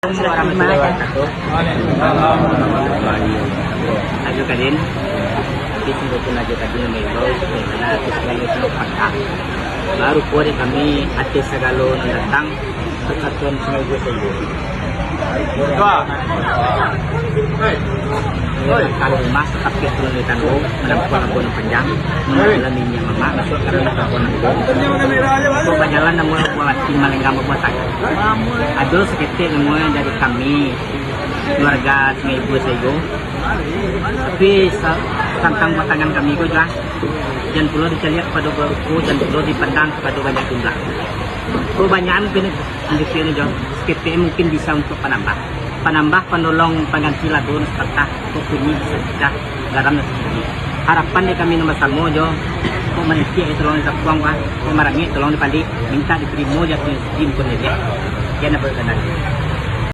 Warahmatullahi wabarakatuh. Ayo kadin, kita pun aja tadi mengimbau karena segala itu fakta. Baru kore kami hati segala datang persatuan Sungai Busayu. Kalau mas tapi penelitian menempuh abon panjang, mengalaminya mama masuk karena abon itu berjalan namun buat Malenggang buat saya. Ada sekitar namun dari kami keluarga Sungai Busayu. Tapi tentang batangan kami juga jangan perlu dicari pada baruku dan perlu dipandang pada banyak jumlah. Kebanyakan industri ini jauh sekitar mungkin bisa untuk penambah penolong pengganti lagu serta kukunyi bisa garam dan sebagainya. Harapan di kami nomor sama jo meneliti itu tolong disapuang memerangi tolong dipandi minta diterima jatuh di pun dia jangan berkenan.